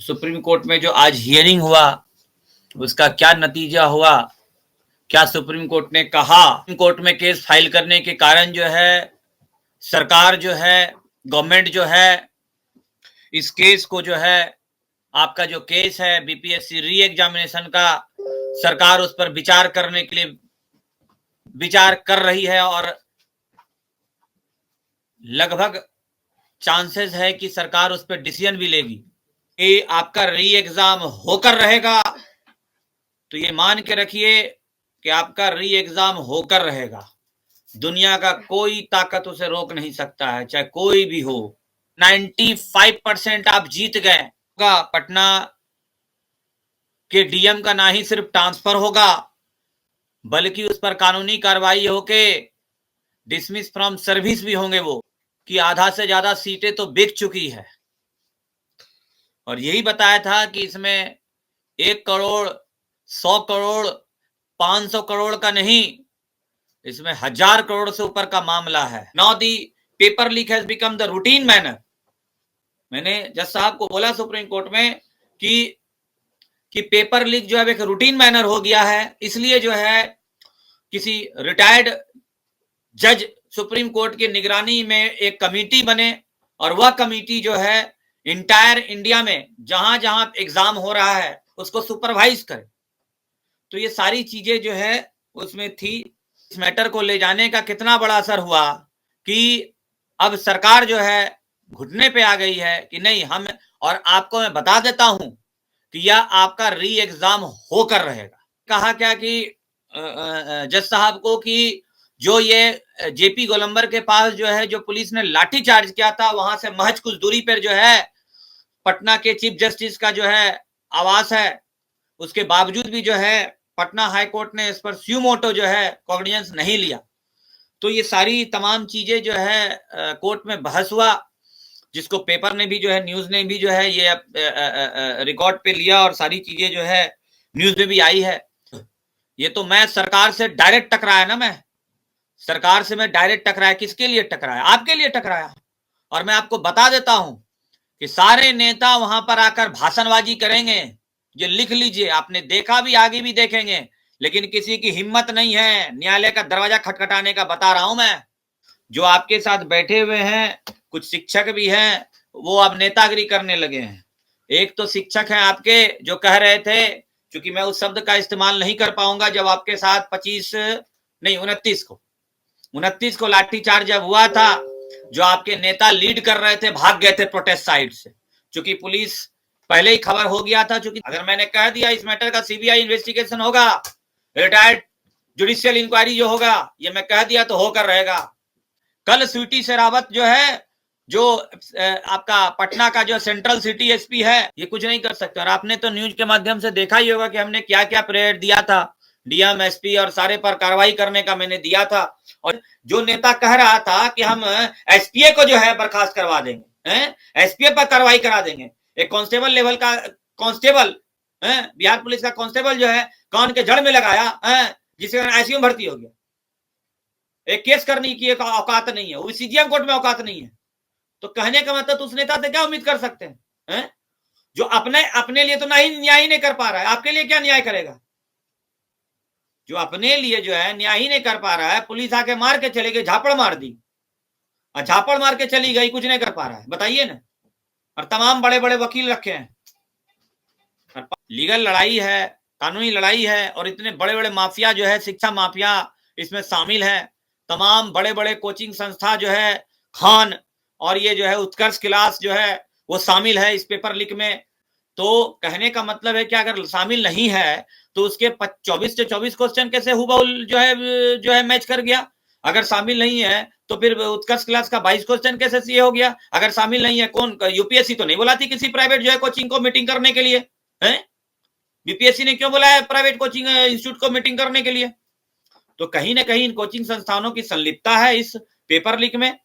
Supreme court में जो आज हियरिंग हुआ उसका क्या नतीजा हुआ, क्या सुप्रीम कोर्ट ने कहा। सुप्रीम कोर्ट में केस फाइल करने के कारण जो है सरकार जो है, गवर्नमेंट जो है, इस केस को जो है, आपका जो केस है बीपीएससी री एग्जामिनेशन का, सरकार उस पर विचार करने के लिए विचार कर रही है और लगभग चांसेस है कि सरकार उस पर डिसीजन भी लेगी कि आपका री एग्जाम होकर रहेगा। तो ये मान के रखिए कि आपका री एग्जाम होकर रहेगा। दुनिया का कोई ताकत उसे रोक नहीं सकता है, चाहे कोई भी हो। 95% आप जीत गए। पटना के डीएम का ना ही सिर्फ ट्रांसफर होगा बल्कि उस पर कानूनी कार्रवाई होके डिसमिस फ्रॉम सर्विस भी होंगे वो, कि आधा से ज्यादा सीटें तो बिक चुकी है। और यही बताया था कि इसमें 1 करोड़ 100 करोड़ 500 करोड़ का नहीं, इसमें 1000 करोड़ से ऊपर का मामला है। Now the paper leak has become the routine manner. मैंने जज साहब को बोला सुप्रीम कोर्ट में कि पेपर लीक जो है एक रूटीन मैनर हो गया है, इसलिए जो है किसी रिटायर्ड जज सुप्रीम कोर्ट की निगरानी में एक कमेटी बने और वह कमेटी जो है इंटायर इंडिया में जहां जहां एग्जाम हो रहा है उसको सुपरवाइज करे। तो ये सारी चीजें जो है उसमें थी। इस मैटर को ले जाने का कितना बड़ा असर हुआ कि अब सरकार जो है घुटने पे आ गई है कि नहीं हम, और आपको मैं बता देता हूं कि यह आपका री एग्जाम होकर रहेगा। कहा क्या कि जज साहब को कि जो ये जेपी गोलंबर के पास जो है जो पुलिस ने लाठी चार्ज किया था, वहां से महज कुछ दूरी पर जो है पटना के चीफ जस्टिस का जो है आवास है, उसके बावजूद भी जो है पटना हाई कोर्ट ने इस पर स्यू मोटो जो है कॉग्निजेंस नहीं लिया। तो ये सारी तमाम चीजें जो है कोर्ट में बहस हुआ, जिसको पेपर ने भी जो है, न्यूज ने भी जो है ये रिकॉर्ड पे लिया और सारी चीजें जो है न्यूज में भी आई है। ये तो मैं सरकार से डायरेक्ट टकराया ना, मैं सरकार से मैं डायरेक्ट टकराया। किसके लिए टकराया? आपके लिए टकराया। और मैं आपको बता देता हूं कि सारे नेता वहां पर आकर भाषणबाजी करेंगे, ये लिख लीजिए, आपने देखा भी, आगे भी देखेंगे, लेकिन किसी की हिम्मत नहीं है न्यायालय का दरवाजा खटखटाने का। बता रहा हूं मैं, जो आपके साथ बैठे हुए हैं कुछ शिक्षक भी हैं, वो अब नेतागिरी करने लगे हैं। एक तो शिक्षक हैं आपके जो कह रहे थे, क्योंकि मैं उस शब्द का इस्तेमाल नहीं कर पाऊंगा, जब आपके साथ 29 को लाठीचार्ज जब हुआ था, जो आपके नेता लीड कर रहे थे भाग गए थे प्रोटेस्ट साइड से, क्योंकि पुलिस पहले ही खबर हो गया था। क्योंकि अगर मैंने कह दिया इस मैटर का सीबीआई इन्वेस्टिगेशन होगा, रिटायर्ड जुडिशियल इंक्वायरी जो होगा, ये मैं कह दिया तो होकर रहेगा। कल स्वीटी शेरावत जो है, जो आपका पटना का जो सेंट्रल सिटी एसपी है, ये कुछ नहीं कर सकते। और आपने तो न्यूज के माध्यम से देखा ही होगा कि हमने क्या क्या पीरियड दिया था, डीएम एसपी और सारे पर कार्रवाई करने का मैंने दिया था। और जो नेता कह रहा था कि हम एसपीए को जो है बर्खास्त करवा देंगे, एसपीए पर कार्रवाई करा देंगे, एक कांस्टेबल लेवल का कांस्टेबल, बिहार पुलिस का कांस्टेबल जो है कान के जड़ में लगाया, जिसके कारण आईसीयू में भर्ती हो गया। एक केस करने की एक औकात नहीं है, वो सीजीएम कोर्ट में औकात नहीं है। तो कहने का मतलब उस नेता से क्या उम्मीद कर सकते हैं, जो अपने लिए तो न्याय ही नहीं कर पा रहा है, आपके लिए क्या न्याय करेगा? जो अपने लिए जो है न्याय ही नहीं कर पा रहा है, पुलिस आके मार के चले गई, झापड़ मार दी, और झापड़ मार के चली गई, कुछ नहीं कर पा रहा है, बताइए ना। और तमाम बड़े बड़े वकील रखे हैं, लीगल लड़ाई है, कानूनी लड़ाई है, और इतने बड़े बड़े माफिया जो है, शिक्षा माफिया इसमें शामिल है। तमाम बड़े बड़े कोचिंग संस्था जो है, खान और ये जो है उत्कर्ष क्लास जो है वो शामिल है इस पेपर लीक में। तो कहने का मतलब है कि अगर शामिल नहीं है तो उसके 24 से 24 क्वेश्चन कैसे हुबहुल जो है मैच कर गया? अगर शामिल नहीं है तो फिर उत्कर्ष क्लास का 22 क्वेश्चन कैसे सीए हो गया? अगर शामिल नहीं है, कौन, यूपीएससी तो नहीं बुलाती किसी प्राइवेट जो है कोचिंग को मीटिंग करने के लिए, है? बीपीएससी ने क्यों बुलाया प्राइवेट कोचिंग इंस्टीट्यूट को मीटिंग करने के लिए? तो कहीं ना कहीं इन कोचिंग संस्थानों की संलिप्तता है इस पेपर लीक में।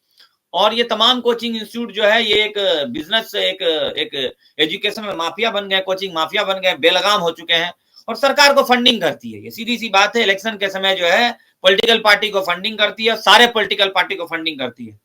और ये तमाम कोचिंग इंस्टीट्यूट जो है ये एक बिजनेस, एक एजुकेशनल माफिया बन गए, कोचिंग माफिया बन गए, बेलगाम हो चुके हैं, और सरकार को फंडिंग करती है। ये सीधी सी बात है, इलेक्शन के समय जो है पॉलिटिकल पार्टी को फंडिंग करती है, सारे पॉलिटिकल पार्टी को फंडिंग करती है।